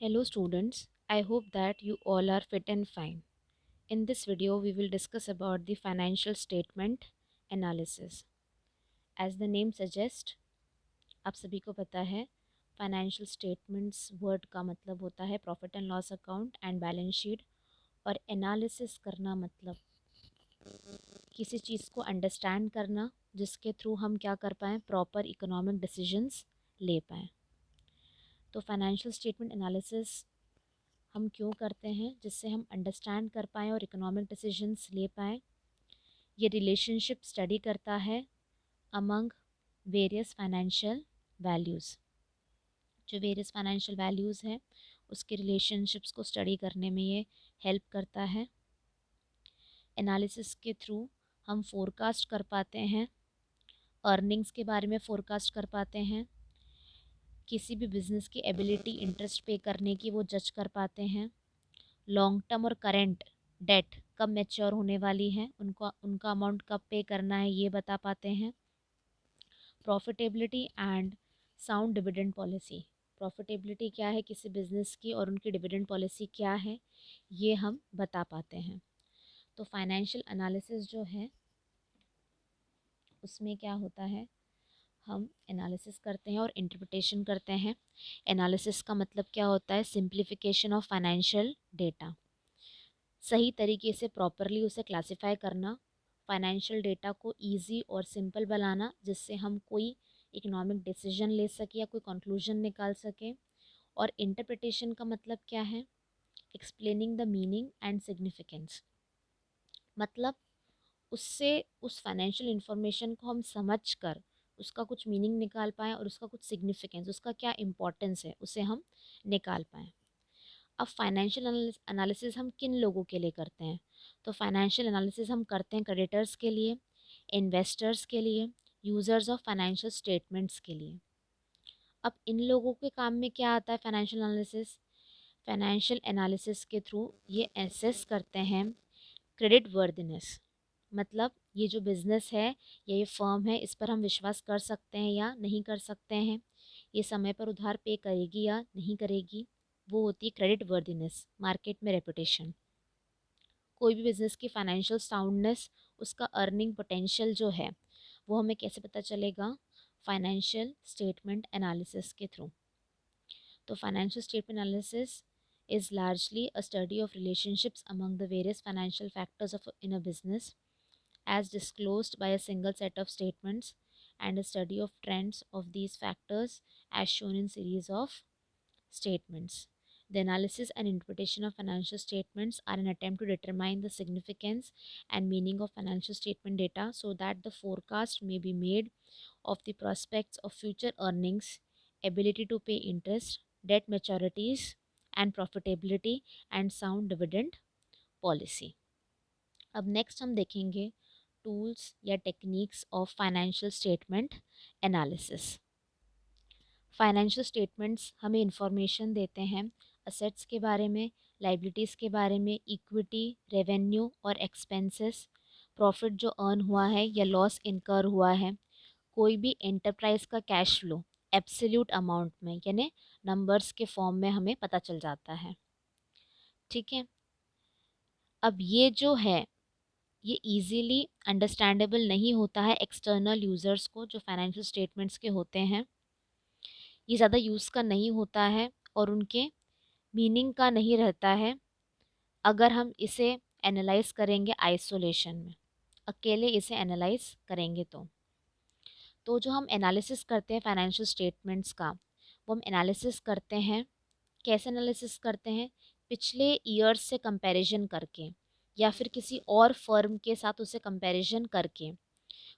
Hello students, I hope that you all are fit and fine. In this video, we will discuss about the financial statement analysis. As the name suggests, आप सभी को पता है financial statements word का मतलब होता है profit and loss account and balance sheet और एनालिसिस करना मतलब किसी चीज़ को अंडरस्टैंड करना जिसके थ्रू हम क्या कर पाएँ प्रॉपर इकोनॉमिक डिसीजंस ले पाएँ। तो फाइनेंशियल स्टेटमेंट एनालिसिस हम क्यों करते हैं जिससे हम अंडरस्टैंड कर पाएँ और इकोनॉमिक डिसीजंस ले पाएँ। ये रिलेशनशिप स्टडी करता है अमंग वेरियस फाइनेंशियल वैल्यूज़। जो वेरियस फाइनेंशियल वैल्यूज़ हैं उसके रिलेशनशिप्स को स्टडी करने में ये हेल्प करता है। एनालिसिस के थ्रू हम फोरकास्ट कर पाते हैं, अर्निंग्स के बारे में फोरकास्ट कर पाते हैं, किसी भी बिज़नेस की एबिलिटी इंटरेस्ट पे करने की वो जज कर पाते हैं, लॉन्ग टर्म और करेंट डेट कब मैच्योर होने वाली है उनका अमाउंट कब पे करना है ये बता पाते हैं, profitability and sound dividend policy. Profitability क्या है किसी बिज़नेस की और उनकी डिविडेंड पॉलिसी क्या है ये हम बता पाते हैं। तो फाइनेंशियल एनालिसिस जो है उसमें क्या होता है, हम एनालिसिस करते हैं और इंटरप्रिटेशन करते हैं। एनालिसिस का मतलब क्या होता है, सिंप्लीफिकेशन ऑफ फाइनेंशियल डेटा, सही तरीके से प्रॉपरली उसे क्लासिफाई करना, फाइनेंशियल डेटा को इजी और सिंपल बनाना जिससे हम कोई इकोनॉमिक डिसीजन ले सके या कोई कंक्लूजन निकाल सके। और इंटरप्रिटेशन का मतलब क्या है, explaining the meaning and significance, मतलब उससे उस फाइनेंशियल इंफॉर्मेशन को हम समझ कर उसका कुछ मीनिंग निकाल पाएँ और उसका कुछ सिग्निफिकेंस, उसका क्या इम्पोर्टेंस है उसे हम निकाल पाएँ। अब फाइनेंशियल एनालिसिस हम किन लोगों के लिए करते हैं, तो फाइनेंशियल एनालिसिस हम करते हैं क्रेडिटर्स के लिए, इन्वेस्टर्स के लिए, यूज़र्स ऑफ फाइनेंशियल स्टेटमेंट्स के लिए। अब इन लोगों के काम में क्या आता है फाइनेंशियल एनालिसिस, फाइनेंशियल एनालिसिस के थ्रू ये एसेस करते हैं क्रेडिट वर्दिनेस, मतलब ये जो बिज़नेस है या ये फर्म है इस पर हम विश्वास कर सकते हैं या नहीं कर सकते हैं, ये समय पर उधार पे करेगी या नहीं करेगी, वो होती है क्रेडिट वर्दिनेस, मार्केट में रेपुटेशन। कोई भी बिज़नेस की फाइनेंशियल साउंडनेस, उसका अर्निंग पोटेंशियल जो है वो हमें कैसे पता चलेगा, फाइनेंशियल स्टेटमेंट एनालिसिस के थ्रू। तो financial statement analysis is largely a study of relationships among the various financial factors in a business as disclosed by a single set of statements and a study of trends of these factors as shown in series of statements. The analysis and interpretation of financial statements are an attempt to determine the significance and meaning of financial statement data so that the forecast may be made of the prospects of future earnings, ability to pay interest, debt maturities, and profitability and sound dividend policy. अब next हम देखेंगे tools या techniques of financial statement analysis. Financial statements हमें information देते हैं assets के बारे में, लाइबिलिटीज़ के बारे में, इक्विटी, रेवेन्यू और एक्सपेंसेस, प्रॉफिट जो अर्न हुआ है या लॉस इनकर हुआ है, कोई भी एंटरप्राइज का कैश फ्लो एब्सोल्यूट अमाउंट में यानी नंबर्स के फॉर्म में हमें पता चल जाता है। ठीक है, अब ये जो है ये इजीली अंडरस्टैंडेबल नहीं होता है एक्सटर्नल यूज़र्स को, जो फाइनेंशियल स्टेटमेंट्स के होते हैं ये ज़्यादा यूज़ का नहीं होता है और उनके मीनिंग का नहीं रहता है अगर हम इसे एनालाइज करेंगे आइसोलेशन में, अकेले इसे एनालाइज करेंगे तो जो हम एनालिसिस करते हैं फाइनेंशियल स्टेटमेंट्स का वो हम एनालिसिस करते हैं, कैसे एनालिसिस करते हैं, पिछले ईयर्स से कंपैरिजन करके या फिर किसी और फर्म के साथ उसे कंपैरिजन करके,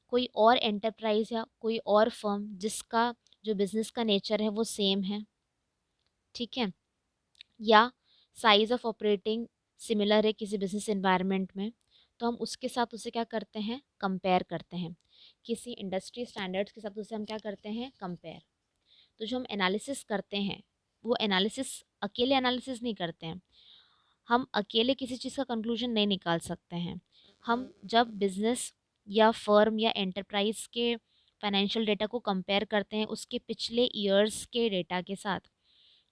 कोई और एंटरप्राइज या कोई और फर्म जिसका जो बिज़नेस का नेचर है वो सेम है, ठीक है, या साइज़ ऑफ ऑपरेटिंग सिमिलर है किसी बिजनेस एनवायरनमेंट में, तो हम उसके साथ उसे क्या करते हैं कंपेयर करते हैं, किसी इंडस्ट्री स्टैंडर्ड्स के साथ उसे हम क्या करते हैं कंपेयर। तो जो हम एनालिसिस करते हैं वो एनालिसिस अकेले एनालिसिस नहीं करते हैं, हम अकेले किसी चीज़ का कंक्लूजन नहीं निकाल सकते हैं। हम जब बिज़नेस या फर्म या एंटरप्राइज के फाइनेंशियल डेटा को कंपेयर करते हैं उसके पिछले ईयर्स के डेटा के साथ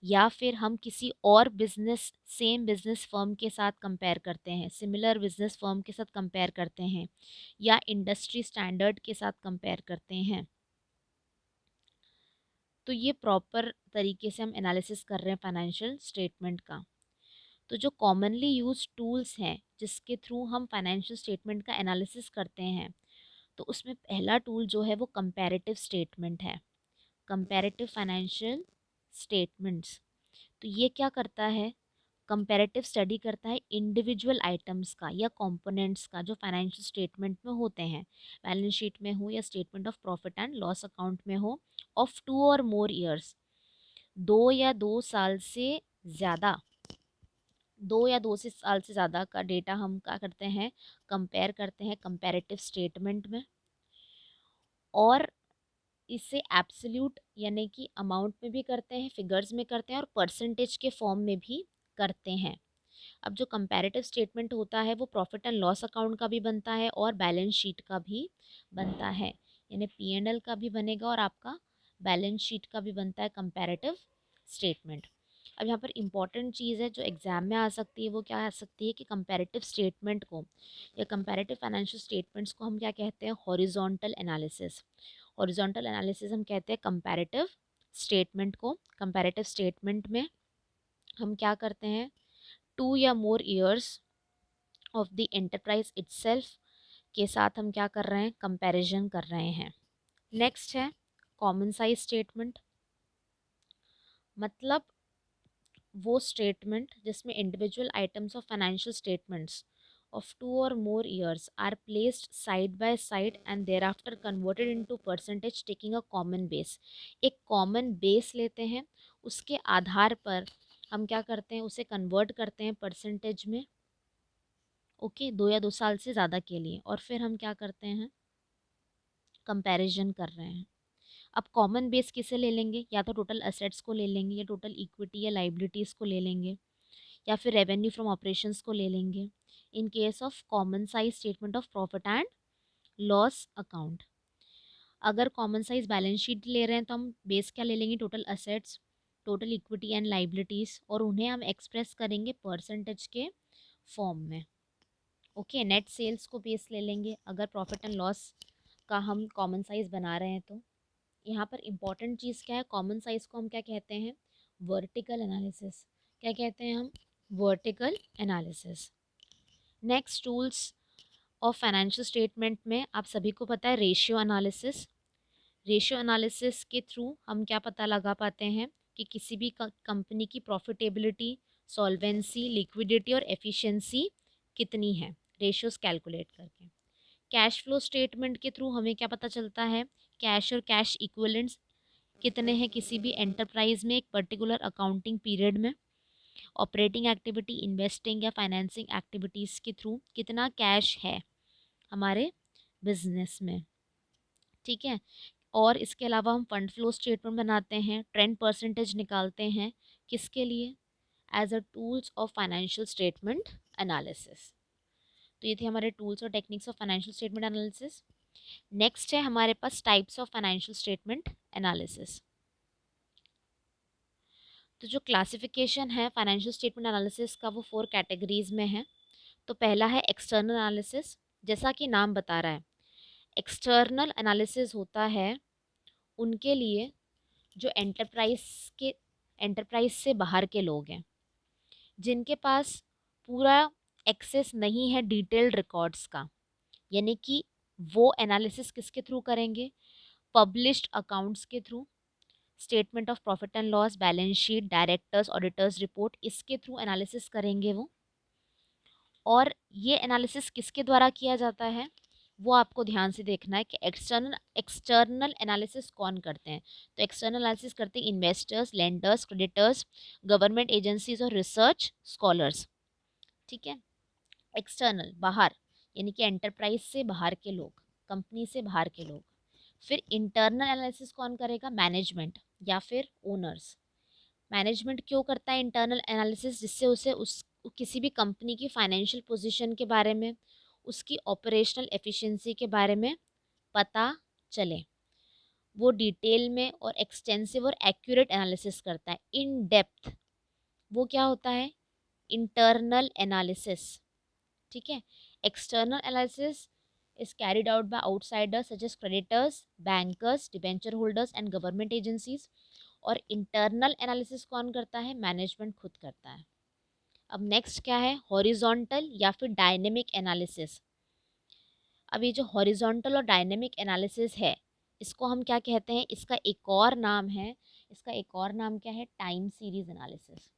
या फिर हम किसी और बिजनेस सेम बिजनेस फर्म के साथ कंपेयर करते हैं, सिमिलर बिजनेस फर्म के साथ कंपेयर करते हैं, या इंडस्ट्री स्टैंडर्ड के साथ कंपेयर करते हैं, तो ये प्रॉपर तरीके से हम एनालिसिस कर रहे हैं फाइनेंशियल स्टेटमेंट का। तो जो कॉमनली यूज टूल्स हैं जिसके थ्रू हम फाइनेंशियल स्टेटमेंट का एनालिसिस करते हैं, तो उसमें पहला टूल जो है वो कंपैरेटिव स्टेटमेंट है, कंपैरेटिव फाइनेंशियल स्टेटमेंट्स। तो ये क्या करता है, कंपैरेटिव स्टडी करता है इंडिविजुअल आइटम्स का या कंपोनेंट्स का जो फाइनेंशियल स्टेटमेंट में होते हैं, बैलेंस शीट में हो या statement of profit and loss account में हो, ऑफ 2 or more years, 2 या 2 साल से ज़्यादा, 2 या 2 साल से ज़्यादा का डेटा हम क्या करते हैं, कंपेयर करते हैं कंपैरेटिव स्टेटमेंट में। और इसे एब्सोल्यूट यानी कि अमाउंट में भी करते हैं, फिगर्स में करते हैं, और परसेंटेज के फॉर्म में भी करते हैं। अब जो कंपैरेटिव स्टेटमेंट होता है वो प्रॉफिट एंड लॉस अकाउंट का भी बनता है और बैलेंस शीट का भी बनता है, यानी P&L का भी बनेगा और आपका बैलेंस शीट का भी बनता है कंपैरेटिव स्टेटमेंट। अब यहाँ पर इम्पॉर्टेंट चीज़ है जो एग्जाम में आ सकती है, वो क्या आ सकती है कि कंपैरेटिव स्टेटमेंट को या कंपैरेटिव फाइनेंशियल स्टेटमेंट्स को हम क्या कहते हैं, हॉरिजॉन्टल एनालिसिस। हॉरिजॉन्टल एनालिसिस हम कहते हैं कंपैरेटिव स्टेटमेंट को। कंपैरेटिव स्टेटमेंट में हम क्या करते हैं, 2 या more years of the enterprise itself के साथ हम क्या कर रहे हैं, कंपैरिजन कर रहे हैं। नेक्स्ट है कॉमन साइज स्टेटमेंट, मतलब वो स्टेटमेंट जिसमें individual items of financial statements of 2 or more years are placed side by side and thereafter converted into percentage taking a common base। एक कॉमन बेस लेते हैं, उसके आधार पर हम क्या करते हैं, उसे कन्वर्ट करते हैं परसेंटेज में, ओके, 2 या 2 साल से ज़्यादा के लिए, और फिर हम क्या करते हैं, कंपैरिजन कर रहे हैं। अब कॉमन बेस किसे ले लेंगे, या तो टोटल असेट्स को ले लेंगे, या टोटल इक्विटी या लाइबिलिटीज़ को ले लेंगे, या फिर रेवेन्यू फ्रॉम ऑपरेशंस को ले लेंगे। In case of common size statement of profit and loss account, अगर कॉमन साइज बैलेंस शीट ले रहे हैं तो हम बेस क्या ले लेंगे, total assets, total equity and liabilities, और उन्हें हम एक्सप्रेस करेंगे परसेंटेज के फॉर्म में। ओके, नेट सेल्स को बेस ले लेंगे अगर प्रॉफिट एंड लॉस का हम कॉमन साइज बना रहे हैं तो। यहाँ पर इम्पॉर्टेंट चीज़ क्या है, कॉमन साइज को हम क्या कहते हैं, वर्टिकल एनालिसिस। क्या कहते हैं हम, vertical analysis. Next tools of financial statement में आप सभी को पता है रेशियो एनालिसिस। रेशियो एनालिसिस के थ्रू हम क्या पता लगा पाते हैं कि किसी भी कंपनी की प्रॉफिटेबिलिटी, सॉल्वेंसी, लिक्विडिटी और एफिशिएंसी कितनी है, रेशियोज कैलकुलेट करके। कैश फ्लो स्टेटमेंट के थ्रू हमें क्या पता चलता है, कैश और कैश इक्विवेलेंट्स कितने हैं किसी भी एंटरप्राइज में एक पर्टिकुलर अकाउंटिंग पीरियड में। ऑपरेटिंग एक्टिविटी, इन्वेस्टिंग या फाइनेंसिंग एक्टिविटीज़ के थ्रू कितना कैश है हमारे बिजनेस में, ठीक है। और इसके अलावा हम फंड फ्लो स्टेटमेंट बनाते हैं, ट्रेंड परसेंटेज निकालते हैं, किसके लिए, as a tools of financial statement analysis. तो ये थे हमारे टूल्स और techniques of financial statement analysis. Next है हमारे पास types of financial statement analysis. तो जो क्लासिफिकेशन है फाइनेंशियल स्टेटमेंट एनालिसिस का वो 4 कैटेगरीज में है। तो पहला है एक्सटर्नल एनालिसिस, जैसा कि नाम बता रहा है, एक्सटर्नल एनालिसिस होता है उनके लिए जो एंटरप्राइज से बाहर के लोग हैं, जिनके पास पूरा एक्सेस नहीं है डिटेल्ड रिकॉर्ड्स का, यानी कि वो एनालिसिस किसके थ्रू करेंगे, पब्लिश्ड अकाउंट्स के through, statement of profit and loss, balance sheet, directors auditors report, इसके थ्रू एनालिसिस करेंगे वो। और ये एनालिसिस किसके द्वारा किया जाता है, वो आपको ध्यान से देखना है कि एक्सटर्नल एनालिसिस कौन करते हैं। तो एक्सटर्नल एनालिसिस करते हैं investors, lenders, creditors, government agencies और रिसर्च स्कॉलर्स, ठीक है। एक्सटर्नल बाहर, यानी कि एंटरप्राइज से बाहर के लोग, कंपनी से बाहर के लोग। फिर इंटरनल एनालिसिस कौन करेगा, मैनेजमेंट या फिर ओनर्स। मैनेजमेंट क्यों करता है इंटरनल एनालिसिस, जिससे उसे उस किसी भी कंपनी की फाइनेंशियल पोजीशन के बारे में, उसकी ऑपरेशनल एफिशिएंसी के बारे में पता चले। वो डिटेल में और एक्सटेंसिव और एक्यूरेट एनालिसिस करता है, इन डेप्थ। वो क्या होता है? इंटरनल एनालिसिस, ठीक है। External analysis is carried out by outsiders such as creditors, bankers, debenture holders and government agencies. और इंटरनल एनालिसिस कौन करता है? मैनेजमेंट खुद करता है। अब नेक्स्ट क्या है? हॉरिजॉन्टल या फिर डायनेमिक एनालिसिस। अब ये जो हॉरिजॉन्टल और डायनेमिक एनालिसिस है, इसको हम क्या कहते हैं? इसका एक और नाम है, इसका एक और नाम क्या है? Time series analysis.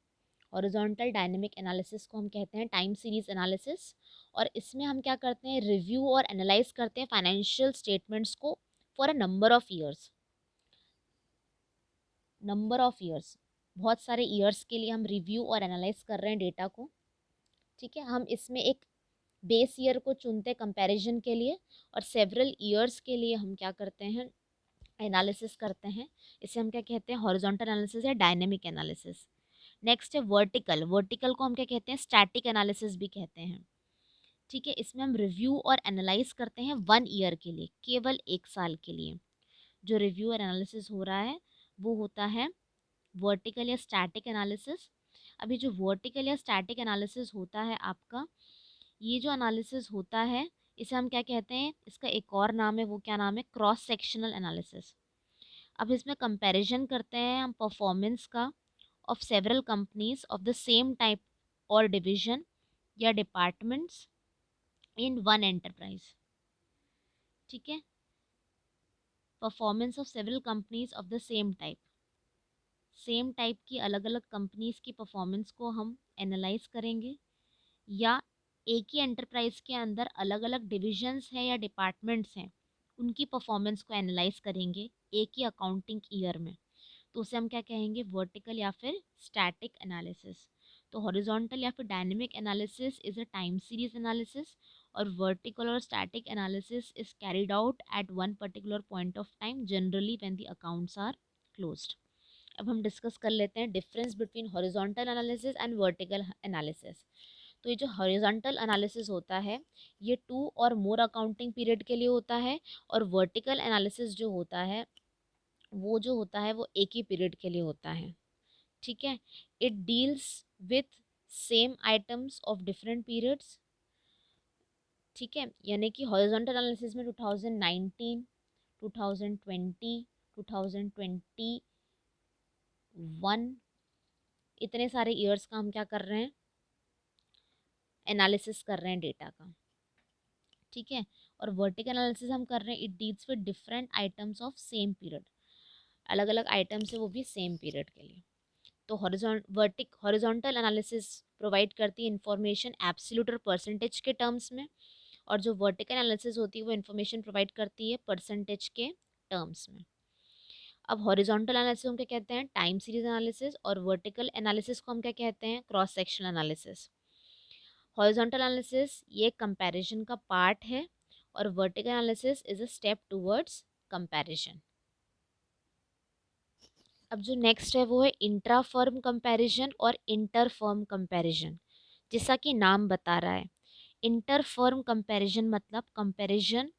Horizontal dynamic analysis को हम कहते हैं टाइम सीरीज एनालिसिस। और इसमें हम क्या करते हैं? रिव्यू और एनालाइज करते हैं फाइनेंशियल स्टेटमेंट्स को for a number of years. Number of years, बहुत सारे ईयर्स के लिए हम रिव्यू और एनालाइज कर रहे हैं डेटा को, ठीक है। हम इसमें एक बेस ईयर को चुनते हैं कंपैरिजन के लिए, और सेवरल ईयर्स के लिए हम क्या करते हैं? एनालिसिस करते हैं। इसे हम क्या कहते हैं? हॉरिजॉन्टल एनालिसिस या डायनेमिक एनालिसिस। नेक्स्ट है वर्टिकल। वर्टिकल को हम क्या कहते हैं? स्टैटिक एनालिसिस भी कहते हैं, ठीक है। इसमें हम रिव्यू और एनालाइज करते हैं 1 ईयर के लिए, केवल 1 साल के लिए। जो रिव्यू और एनालिसिस हो रहा है वो होता है वर्टिकल या स्टैटिक एनालिसिस। अभी जो वर्टिकल या स्टैटिक एनालिसिस होता है आपका, ये जो एनालिसिस होता है इसे हम क्या कहते हैं? इसका एक और नाम है, वो क्या नाम है? Cross sectional analysis. अब इसमें कंपैरिजन करते हैं हम परफॉर्मेंस का of several companies of the same type और डिवीजन या डिपार्टमेंट्स इन वन एंटरप्राइज, ठीक है। Performance of several companies of the same type, same type की अलग अलग कंपनीज की परफॉर्मेंस को हम एनालाइज करेंगे, या एक ही एंटरप्राइज के अंदर अलग अलग डिविजन्स हैं या डिपार्टमेंट्स हैं, उनकी परफॉर्मेंस को एनालाइज करेंगे एक ही अकाउंटिंग ईयर में। तो उसे हम क्या कहेंगे? वर्टिकल या फिर स्टैटिक एनालिसिस। तो हॉरिजॉन्टल या फिर dynamic analysis is a time series analysis, और वर्टिकल और static analysis is carried out at one particular point of time, generally when the accounts are closed. अब हम डिस्कस कर लेते हैं difference between horizontal analysis and vertical analysis. तो ये जो हॉरिजॉन्टल एनालिसिस होता है ये 2 और मोर अकाउंटिंग पीरियड के लिए होता है, और वर्टिकल एनालिसिस जो होता है वो एक ही पीरियड के लिए होता है, ठीक है। It deals with same items of different periods, ठीक है। यानी कि हॉरिजॉन्टल एनालिसिस में 2019, 2020, 2021, इतने सारे ईयर्स का हम क्या कर रहे हैं? एनालिसिस कर रहे हैं डेटा का, ठीक है। और वर्टिकल एनालिसिस हम कर रहे हैं, it deals with different items of same period, अलग अलग आइटम्स है वो भी सेम पीरियड के लिए। तो हॉरिजॉन्टल एनालिसिस प्रोवाइड करती है इंफॉर्मेशन एब्सोल्यूट और परसेंटेज के टर्म्स में, और जो वर्टिकल एनालिसिस होती है वो इन्फॉर्मेशन प्रोवाइड करती है परसेंटेज के टर्म्स में। अब हॉरिजॉन्टल एनालिसिस हम क्या कहते हैं? टाइम सीरीज एनालिसिस, और वर्टिकल एनालिसिस को हम क्या कहते हैं? Cross sectional analysis. Horizontal analysis ये कंपैरिजन का पार्ट है, और vertical analysis is a step towards comparison. अब जो नेक्स्ट है वो है इंट्रा फर्म कंपैरिजन और इंटर फर्म कंपैरिजन। जैसा कि नाम बता रहा है, इंटर फर्म कंपैरिजन मतलब comparison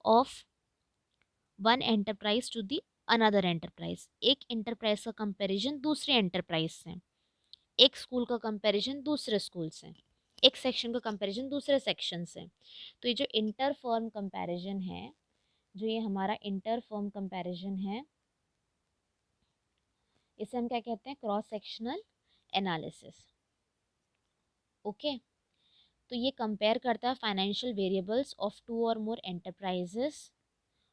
of one enterprise to the another enterprise. एक एंटरप्राइज का कंपैरिजन दूसरे एंटरप्राइज से, एक स्कूल का कंपैरिजन दूसरे स्कूल से, एक सेक्शन का कंपैरिजन दूसरे सेक्शन से। तो ये जो इंटर फर्म कंपैरिजन है, जो ये हमारा इंटर फर्म कंपैरिजन है, इसे हम क्या कहते हैं? Cross sectional analysis, okay. तो ये कंपेयर करता है फाइनेंशियल वेरिएबल्स ऑफ 2 और मोर एंटरप्राइजेस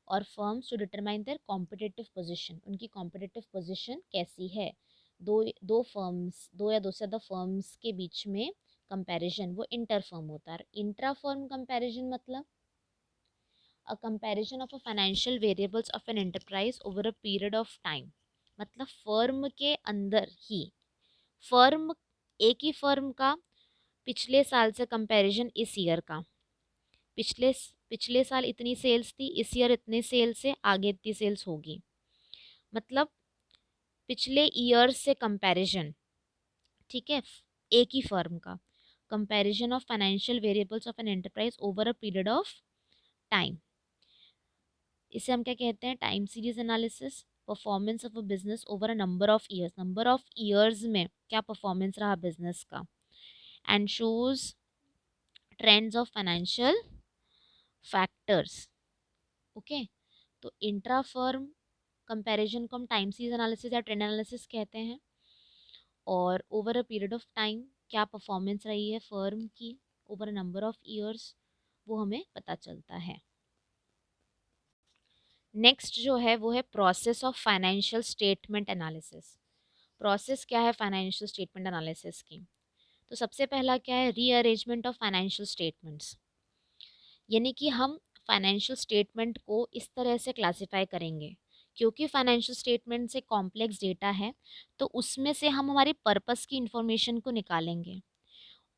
और firms to determine their competitive position. उनकी कॉम्पिटिटिव पोजीशन कैसी है? दो या दो से ज़्यादा फर्म्स के बीच में कंपैरिजन, वो इंटर फर्म होता है। इंट्रा फर्म कंपैरिजन मतलब a comparison of a financial variables of an enterprise over a period of time. मतलब फर्म के अंदर ही, फर्म एक ही फर्म का पिछले साल से कंपैरिजन इस ईयर का, पिछले पिछले साल इतनी सेल्स थी, इस ईयर इतने सेल्स से आगे इतनी सेल्स होगी, मतलब पिछले ईयर से कंपैरिजन, ठीक है। एक ही फर्म का comparison of financial variables of an enterprise over a period of time. इसे हम क्या कहते हैं, time series analysis, performance of a business over a number of years, number of years में क्या परफॉर्मेंस रहा बिजनेस का, and shows trends of financial factors. Okay, तो इंट्रा फर्म कंपैरिजन को हम टाइम सीरीज एनालिसिस या ट्रेंड एनालिसिस कहते हैं, और over a period of time क्या परफॉर्मेंस रही है फर्म की over a number of years, वो हमें पता चलता है। नेक्स्ट जो है वो है process of financial statement analysis. Process क्या है फाइनेंशियल स्टेटमेंट एनालिसिस की? तो सबसे पहला क्या है, रीअरेंजमेंट ऑफ फाइनेंशियल स्टेटमेंट्स, यानी कि हम फाइनेंशियल स्टेटमेंट को इस तरह से क्लासिफाई करेंगे, क्योंकि फाइनेंशियल स्टेटमेंट से कॉम्प्लेक्स डेटा है, तो उसमें से हम हमारी पर्पस की इंफॉर्मेशन को निकालेंगे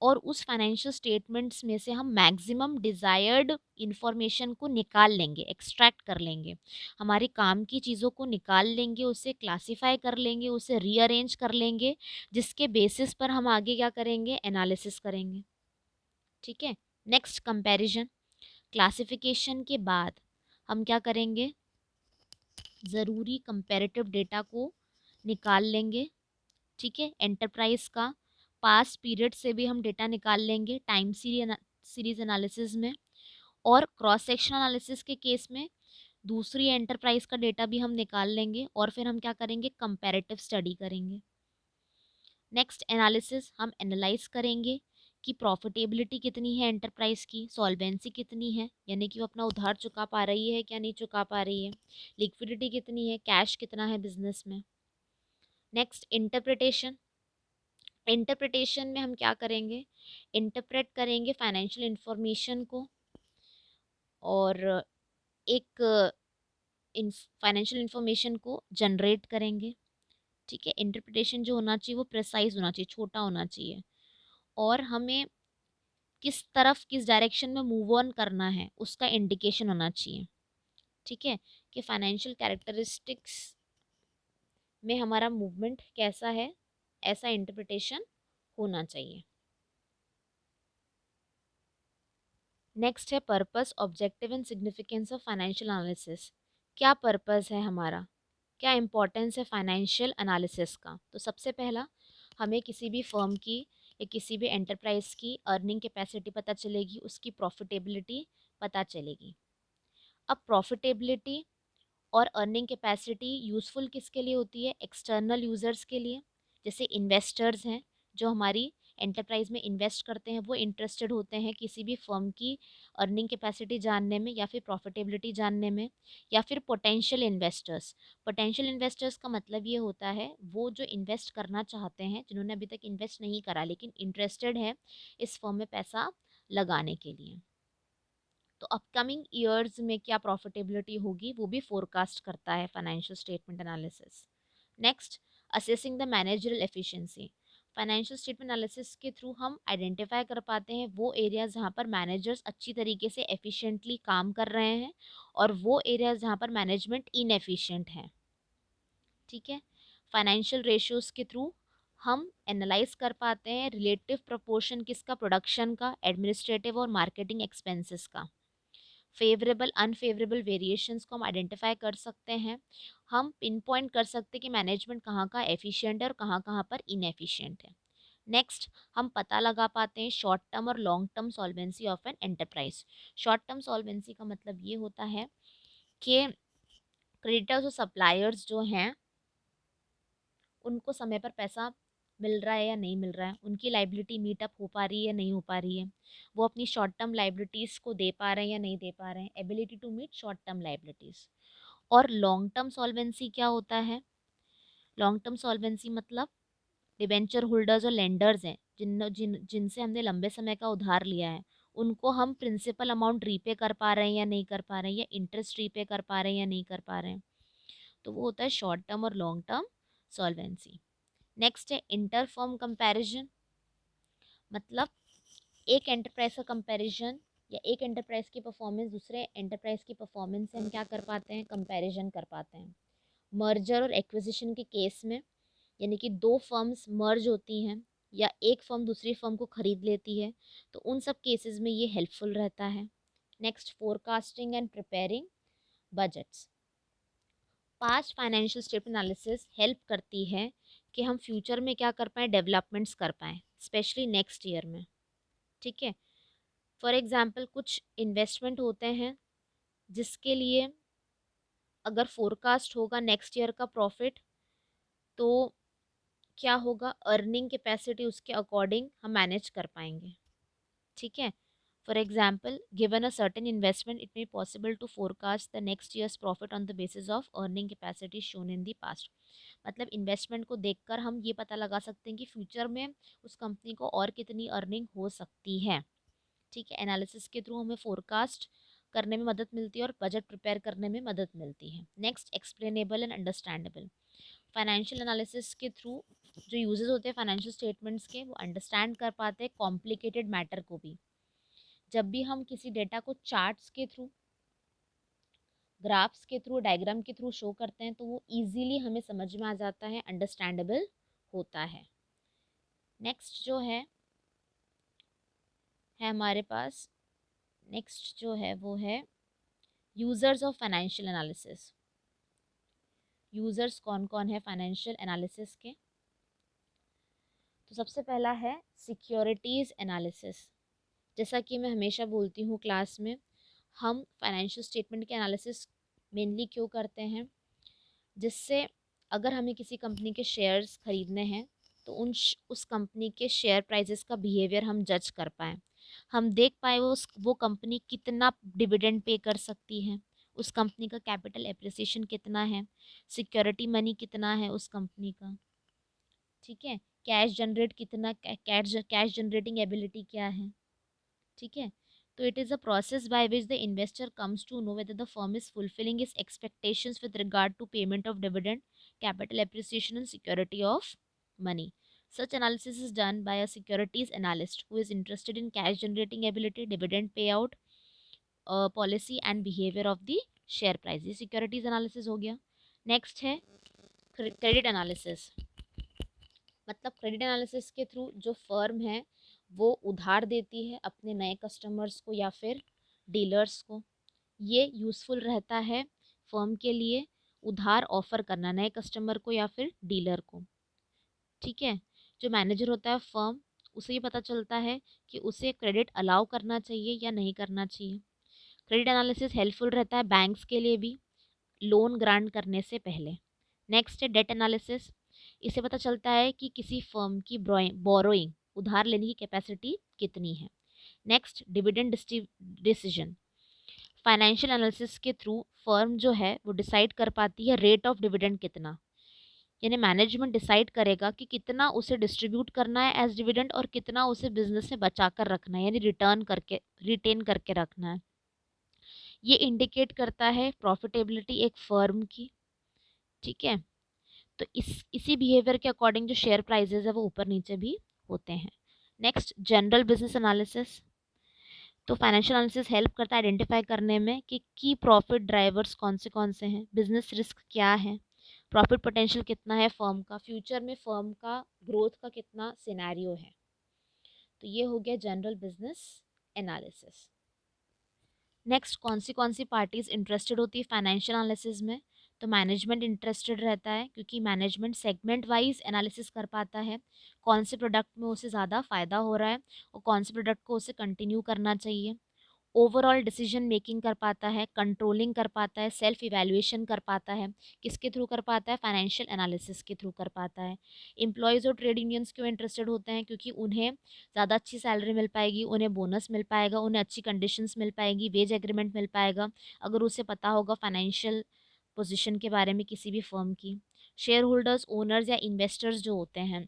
और उस फाइनेंशियल स्टेटमेंट्स में से हम मैक्सिमम डिज़ायर्ड इंफॉर्मेशन को निकाल लेंगे, एक्सट्रैक्ट कर लेंगे, हमारी काम की चीज़ों को निकाल लेंगे, उसे क्लासिफाई कर लेंगे, उसे रीअरेंज कर लेंगे, जिसके बेसिस पर हम आगे क्या करेंगे, एनालिसिस करेंगे। ठीक है, नेक्स्ट कंपैरिजन, क्लासिफिकेशन के बाद हम क्या करेंगे, ज़रूरी कंपैरेटिव डेटा को निकाल लेंगे। ठीक है, एंटरप्राइज का पास्ट पीरियड से भी हम डेटा निकाल लेंगे टाइम सीरीज एनालिसिस में, और क्रॉस सेक्शन एनालिसिस के केस में दूसरी एंटरप्राइज का डेटा भी हम निकाल लेंगे, और फिर हम क्या करेंगे, कंपैरेटिव स्टडी करेंगे। नेक्स्ट एनालिसिस, हम एनालाइज करेंगे कि प्रॉफिटेबिलिटी कितनी है एंटरप्राइज की, सॉल्वेंसी कितनी है, यानी कि वो अपना उधार चुका पा रही है क्या नहीं चुका पा रही है, लिक्विडिटी कितनी है, कैश कितना है बिजनेस में। नेक्स्ट इंटरप्रिटेशन, इंटरप्रिटेशन में हम क्या करेंगे, इंटरप्रेट करेंगे फाइनेंशियल इंफॉर्मेशन को, और एक फाइनेंशियल इंफॉर्मेशन को जनरेट करेंगे। ठीक है, इंटरप्रिटेशन जो होना चाहिए वो प्रिसाइज होना चाहिए, छोटा होना चाहिए, और हमें किस तरफ किस डायरेक्शन में मूव ऑन करना है उसका इंडिकेशन होना चाहिए। ठीक है, कि फाइनेंशियल कैरेक्टरिस्टिक्स में हमारा मूवमेंट कैसा है, ऐसा इंटरप्रिटेशन होना चाहिए। नेक्स्ट है purpose, objective and significance of financial analysis. क्या पर्पस है हमारा, क्या इंपॉर्टेंस है फाइनेंशियल एनालिसिस का? तो सबसे पहला, हमें किसी भी फर्म की या किसी भी एंटरप्राइज की अर्निंग कैपेसिटी पता चलेगी, उसकी प्रॉफिटेबिलिटी पता चलेगी। अब प्रॉफिटेबिलिटी और अर्निंग कैपेसिटी यूज़फुल किसके लिए होती है, एक्सटर्नल यूज़र्स के लिए, जैसे इन्वेस्टर्स हैं जो हमारी एंटरप्राइज में इन्वेस्ट करते हैं, वो इंटरेस्टेड होते हैं किसी भी फर्म की अर्निंग कैपेसिटी जानने में या फिर प्रॉफिटेबिलिटी जानने में। या फिर पोटेंशियल इन्वेस्टर्स, पोटेंशियल इन्वेस्टर्स का मतलब ये होता है वो जो इन्वेस्ट करना चाहते हैं, जिन्होंने अभी तक इन्वेस्ट नहीं करा लेकिन इंटरेस्टेड है इस फर्म में पैसा लगाने के लिए। तो अपकमिंग ईयर्स में क्या प्रॉफिटेबिलिटी होगी वो भी फोरकास्ट करता है financial statement analysis. Next, assessing the managerial efficiency. Financial statement analysis के थ्रू हम आइडेंटिफाई कर पाते हैं वो एरियाज जहाँ पर मैनेजर्स अच्छी तरीके से एफिशिएंटली काम कर रहे हैं, और वो एरियाज जहाँ पर मैनेजमेंट इनएफिशिएंट है। ठीक है, फाइनेंशियल रेशियोज के थ्रू हम एनालाइज कर पाते हैं रिलेटिव प्रोपोर्शन किसका, प्रोडक्शन का, एडमिनिस्ट्रेटिव और मार्केटिंग एक्सपेंसेस का। फेवरेबल अनफेवरेबल वेरिएशंस को हम आइडेंटिफाई कर सकते हैं, हम पिन पॉइंट कर सकते हैं कि मैनेजमेंट कहाँ का एफिशिएंट है और कहाँ कहाँ पर इनएफिशिएंट है। नेक्स्ट, हम पता लगा पाते हैं शॉर्ट टर्म और long term solvency of an enterprise. Short term solvency का मतलब ये होता है कि क्रेडिटर्स और सप्लायर्स जो हैं उनको समय पर पैसा मिल रहा है या नहीं मिल रहा है, उनकी लाइबिलिटी मीटअप हो पा रही है या नहीं हो पा रही है, वो अपनी शॉर्ट टर्म लाइबिलिटीज़ को दे पा रहे हैं या नहीं दे पा रहे हैं, ability to meet short term liabilities. और लॉन्ग टर्म सॉल्वेंसी क्या होता है, लॉन्ग टर्म सॉल्वेंसी मतलब डिबेंचर होल्डर्स और लेंडर्स हैं जिनसे हमने लंबे समय का उधार लिया है, उनको हम प्रिंसिपल अमाउंट रीपे कर पा रहे हैं या नहीं कर पा रहे हैं, या इंटरेस्ट रीपे कर पा रहे हैं या नहीं कर पा रहे हैं, तो वो होता है शॉर्ट टर्म और लॉन्ग टर्म सॉल्वेंसी। नेक्स्ट है इंटर फर्म कंपैरिजन, मतलब एक एंटरप्राइज का कंपैरिजन या एक एंटरप्राइज की परफॉर्मेंस दूसरे एंटरप्राइज की परफॉर्मेंस से हम क्या कर पाते हैं, कंपैरिजन कर पाते हैं। मर्जर और एक्विजिशन के केस में, यानी कि दो फर्म्स मर्ज होती हैं या एक फर्म दूसरी फर्म को खरीद लेती है, तो उन सब केसेस में ये हेल्पफुल रहता है। Next, forecasting and preparing budgets. Past financial statement analysis help करती है कि हम फ्यूचर में क्या कर पाएँ, डेवलपमेंट्स कर पाएँ, स्पेशली नेक्स्ट ईयर में। ठीक है, फॉर एग्जांपल कुछ इन्वेस्टमेंट होते हैं जिसके लिए अगर फोरकास्ट होगा नेक्स्ट ईयर का प्रॉफिट, तो क्या होगा, अर्निंग कैपेसिटी उसके अकॉर्डिंग हम मैनेज कर पाएंगे। ठीक है, for example given a certain investment it may possible to forecast the next years profit on the basis of earning capacity shown in the past. मतलब इन्वेस्टमेंट को देखकर हम ये पता लगा सकते हैं कि फ्यूचर में उस कंपनी को और कितनी अर्निंग हो सकती है। ठीक है, एनालिसिस के थ्रू हमें फोरकास्ट करने में मदद मिलती है और बजट प्रिपेयर करने में मदद मिलती है। Next, explainable and understandable. Financial analysis के थ्रू जो यूजेस होते हैं फाइनेंशियल स्टेटमेंट्स के, वो अंडरस्टैंड कर पाते हैं कॉम्प्लिकेटेड मैटर को भी। जब भी हम किसी डेटा को चार्ट्स के थ्रू, ग्राफ्स के थ्रू, डायग्राम के थ्रू शो करते हैं तो वो इजीली हमें समझ में आ जाता है, अंडरस्टैंडेबल होता है। नेक्स्ट जो है हमारे पास, नेक्स्ट जो है वो है users of financial analysis. Users कौन कौन है फाइनेंशियल एनालिसिस के? तो सबसे पहला है सिक्योरिटीज़ एनालिसिस। जैसा कि मैं हमेशा बोलती हूँ क्लास में, हम फाइनेंशियल स्टेटमेंट के एनालिसिस मेनली क्यों करते हैं, जिससे अगर हमें किसी कंपनी के शेयर्स खरीदने हैं तो उस कंपनी के शेयर प्राइसेस का बिहेवियर हम जज कर पाएँ, हम देख पाए वो कंपनी कितना डिविडेंड पे कर सकती है, उस कंपनी का कैपिटल एप्रिसिएशन कितना है, सिक्योरिटी मनी कितना है उस कंपनी का। ठीक है, कैश जनरेट कितना, कैश जनरेटिंग एबिलिटी क्या है। ठीक है, तो it is a process by which the investor comes to know whether the firm is fulfilling is expectations with regard to payment of dividend, capital appreciation and security of money. Such analysis is done by a securities analyst who is interested in cash generating ability, dividend payout policy and behavior of the share price. ये securities analysis हो गया. Next है credit analysis. मतलब credit analysis के through जो firm है वो उधार देती है अपने नए कस्टमर्स को या फिर डीलर्स को। ये यूज़फुल रहता है फर्म के लिए, उधार ऑफ़र करना नए कस्टमर को या फिर डीलर को। ठीक है, जो मैनेजर होता है फर्म, उसे ये पता चलता है कि उसे क्रेडिट अलाउ करना चाहिए या नहीं करना चाहिए। क्रेडिट एनालिसिस हेल्पफुल रहता है बैंक्स के लिए भी लोन ग्रांट करने से पहले। नेक्स्ट है डेट एनालिसिस। इससे पता चलता है कि किसी फर्म की बोरोइंग, उधार लेने की कैपेसिटी कितनी है। Next, dividend decision. Financial analysis के थ्रू फर्म जो है वो डिसाइड कर पाती है रेट ऑफ डिविडेंड कितना, यानी मैनेजमेंट डिसाइड करेगा कि कितना उसे डिस्ट्रीब्यूट करना है एज डिविडेंड और कितना उसे बिजनेस में बचा कर रखना है, यानी रिटेन करके रखना है। ये इंडिकेट करता है प्रॉफिटेबिलिटी एक फर्म की। ठीक है, तो इसी बिहेवियर के अकॉर्डिंग जो शेयर प्राइजेस है वो ऊपर नीचे भी होते हैं। Next, general business analysis. तो फाइनेंशियल एनालिसिस हेल्प करता है आइडेंटिफाई करने में कि की प्रॉफिट ड्राइवर्स कौन से हैं, बिजनेस रिस्क क्या है, प्रॉफिट पोटेंशियल कितना है फर्म का, फ्यूचर में फर्म का ग्रोथ का कितना सिनेरियो है। तो ये हो गया जनरल बिजनेस एनालिसिस। नेक्स्ट, कौन सी पार्टीज इंटरेस्टेड होती है फाइनेंशियल एनालिसिस में? तो मैनेजमेंट इंटरेस्टेड रहता है क्योंकि मैनेजमेंट सेगमेंट वाइज एनालिसिस कर पाता है कौन से प्रोडक्ट में उसे ज़्यादा फ़ायदा हो रहा है और कौन से प्रोडक्ट को उसे कंटिन्यू करना चाहिए। ओवरऑल डिसीजन मेकिंग कर पाता है, कंट्रोलिंग कर पाता है, सेल्फ इवैल्यूएशन कर पाता है। किसके थ्रू कर पाता है? फाइनेंशियल एनालिसिस के थ्रू कर पाता है। एम्प्लॉयज़ और ट्रेड यूनियंस क्यों इंटरेस्टेड होते हैं? क्योंकि उन्हें ज़्यादा अच्छी सैलरी मिल पाएगी, उन्हें बोनस मिल पाएगा, उन्हें अच्छी कंडीशंस मिल पाएगी, वेज एग्रीमेंट मिल पाएगा अगर उसे पता होगा फाइनेंशियल पोजीशन के बारे में किसी भी फर्म की। शेयर होल्डर्स, ओनर्स या इन्वेस्टर्स जो होते हैं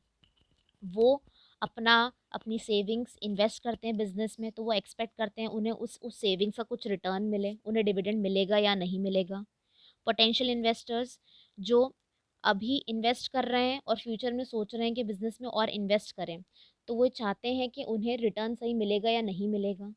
वो अपनी सेविंग्स इन्वेस्ट करते हैं बिजनेस में, तो वो एक्सपेक्ट करते हैं उन्हें उस सेविंग्स का कुछ रिटर्न मिले, उन्हें डिविडेंड मिलेगा या नहीं मिलेगा। पोटेंशियल इन्वेस्टर्स जो अभी इन्वेस्ट कर रहे हैं और फ्यूचर में सोच रहे हैं कि बिजनेस में और इन्वेस्ट करें, तो वो चाहते हैं कि उन्हें रिटर्न सही मिलेगा या नहीं मिलेगा।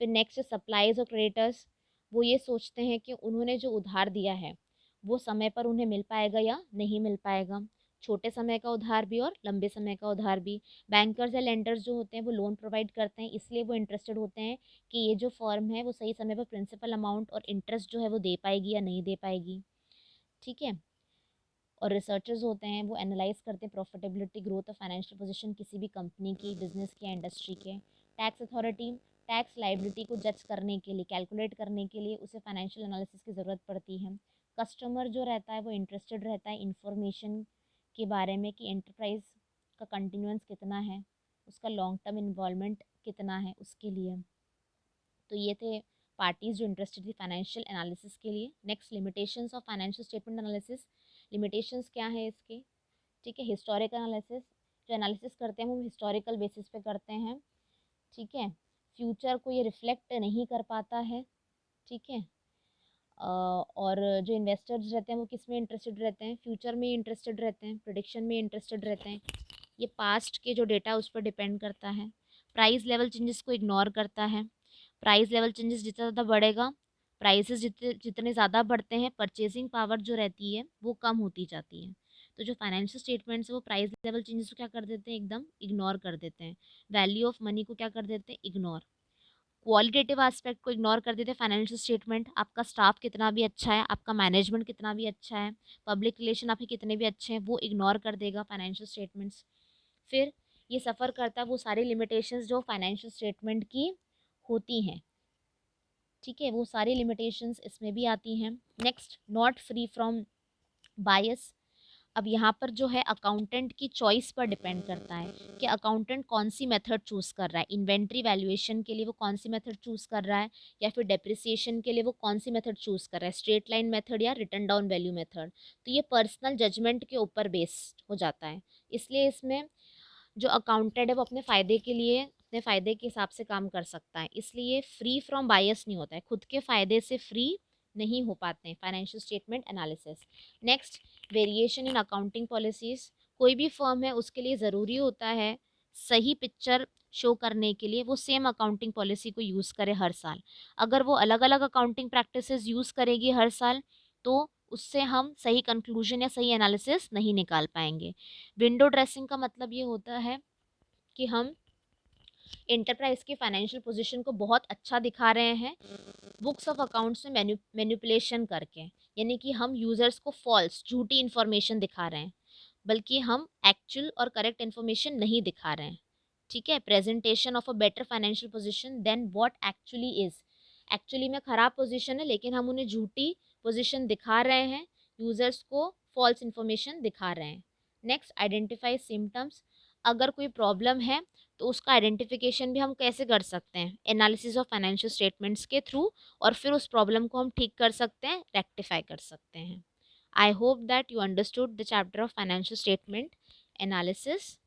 फिर नेक्स्ट, सप्लाईज और क्रेडिटर्स, वो ये सोचते हैं कि उन्होंने जो उधार दिया है वो समय पर उन्हें मिल पाएगा या नहीं मिल पाएगा। छोटे समय का उधार भी और लंबे समय का उधार भी। बैंकर्स या लेंडर्स जो होते हैं वो लोन प्रोवाइड करते हैं, इसलिए वो इंटरेस्टेड होते हैं कि ये जो फर्म है वो सही समय पर प्रिंसिपल अमाउंट और इंटरेस्ट जो है वो दे पाएगी या नहीं दे पाएगी। ठीक है। और रिसर्चर्स होते हैं वो एनालाइज करते हैं प्रॉफिटेबिलिटी, ग्रोथ और फाइनेंशियल पोजीशन किसी भी कंपनी की, बिजनेस की, इंडस्ट्री के। टैक्स अथॉरिटी टैक्स लाइबिलिटी को जज करने के लिए, कैलकुलेट करने के लिए उसे फाइनेंशियल एनालिसिस की ज़रूरत पड़ती है। कस्टमर जो रहता है वो इंटरेस्टेड रहता है इंफॉर्मेशन के बारे में कि एंटरप्राइज का कंटिन्यूंस कितना है, उसका लॉन्ग टर्म इन्वॉल्वमेंट कितना है उसके लिए। तो ये थे पार्टीज जो इंटरेस्टेड थी फाइनेंशियल एनालिसिस के लिए। Next, limitations of financial statement analysis. Limitations क्या है इसके? ठीक है, हिस्टोरिकल एनालिसिस, जो एनालिसिस करते हैं वो हिस्टोरिकल बेसिस पे करते हैं। ठीक है, फ्यूचर को ये रिफ्लेक्ट नहीं कर पाता है। ठीक है, और जो इन्वेस्टर्स रहते हैं वो किस में इंटरेस्टेड रहते हैं? फ्यूचर में इंटरेस्टेड रहते हैं, प्रोडिक्शन में इंटरेस्टेड रहते हैं। ये पास्ट के जो डेटा उस पर डिपेंड करता है। प्राइस लेवल चेंजेस को इग्नोर करता है। प्राइस लेवल चेंजेस जितना ज़्यादा बढ़ेगा, प्राइसेस जितने जितने ज़्यादा बढ़ते हैं, परचेजिंग पावर जो रहती है वो कम होती जाती है। तो जो फाइनेंशियल स्टेटमेंट्स है वो प्राइस लेवल चेंजेस को क्या कर देते हैं? एकदम इग्नोर कर देते हैं। वैल्यू ऑफ मनी को क्या कर देते हैं? इग्नोर। क्वालिटेटिव एस्पेक्ट को इग्नोर कर देते हैं फाइनेंशियल स्टेटमेंट। आपका स्टाफ कितना भी अच्छा है, आपका मैनेजमेंट कितना भी अच्छा है, पब्लिक रिलेशन आपके कितने भी अच्छे हैं, वो इग्नोर कर देगा फाइनेंशियल स्टेटमेंट्स। फिर ये सफ़र करता है वो सारी लिमिटेशंस जो फाइनेंशियल स्टेटमेंट की होती हैं। ठीक है, वो सारी लिमिटेशंस इसमें भी आती हैं। नेक्स्ट, नॉट फ्री फ्रॉम बायस। अब यहाँ पर जो है अकाउंटेंट की चॉइस पर डिपेंड करता है कि अकाउंटेंट कौन सी मेथड चूज़ कर रहा है। इन्वेंट्री वैल्यूएशन के लिए वो कौन सी मेथड चूज़ कर रहा है, या फिर डेप्रिसिएशन के लिए वो कौन सी मेथड चूज़ कर रहा है, स्ट्रेट लाइन मेथड या रिटर्न डाउन वैल्यू मेथड। तो ये पर्सनल जजमेंट के ऊपर बेस्ड हो जाता है। इसलिए इसमें जो अकाउंटेंट है वो अपने फ़ायदे के लिए, अपने फ़ायदे के हिसाब से काम कर सकता है। इसलिए फ्री फ्रॉम बायस नहीं होता है, खुद के फ़ायदे से फ्री नहीं हो पाते हैं financial statement analysis. Next, variation in accounting policies. कोई भी फर्म है उसके लिए ज़रूरी होता है सही पिक्चर शो करने के लिए वो सेम अकाउंटिंग पॉलिसी को यूज़ करे हर साल। अगर वो अलग अलग अकाउंटिंग प्रैक्टिसेस यूज़ करेगी हर साल, तो उससे हम सही कंक्लूजन या सही एनालिसिस नहीं निकाल पाएंगे। विंडो ड्रेसिंग का मतलब ये होता है कि हम इंटरप्राइज की फाइनेंशियल पोजीशन को बहुत अच्छा दिखा रहे हैं बुक्स ऑफ अकाउंट्स में मैनिपुलेशन करके, यानी कि हम यूज़र्स को फॉल्स, झूठी इन्फॉर्मेशन दिखा रहे हैं, बल्कि हम एक्चुअल और करेक्ट इन्फॉर्मेशन नहीं दिखा रहे हैं। ठीक है, presentation of a better financial position than what actually is. Actually में ख़राब पोजीशन है लेकिन हम उन्हें झूठी पोजीशन दिखा रहे हैं, यूज़र्स को फॉल्स इन्फॉर्मेशन दिखा रहे हैं। Next, identify symptoms. अगर कोई प्रॉब्लम है तो उसका आइडेंटिफिकेशन भी हम कैसे कर सकते हैं? एनालिसिस ऑफ फाइनेंशियल स्टेटमेंट्स के थ्रू, और फिर उस प्रॉब्लम को हम ठीक कर सकते हैं, रेक्टिफाई कर सकते हैं। I hope that you understood the chapter of financial statement analysis.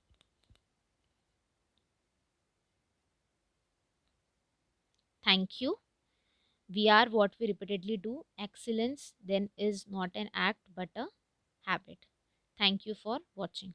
Thank you. We are what we repeatedly do. Excellence then is not an act but a habit. Thank you for watching.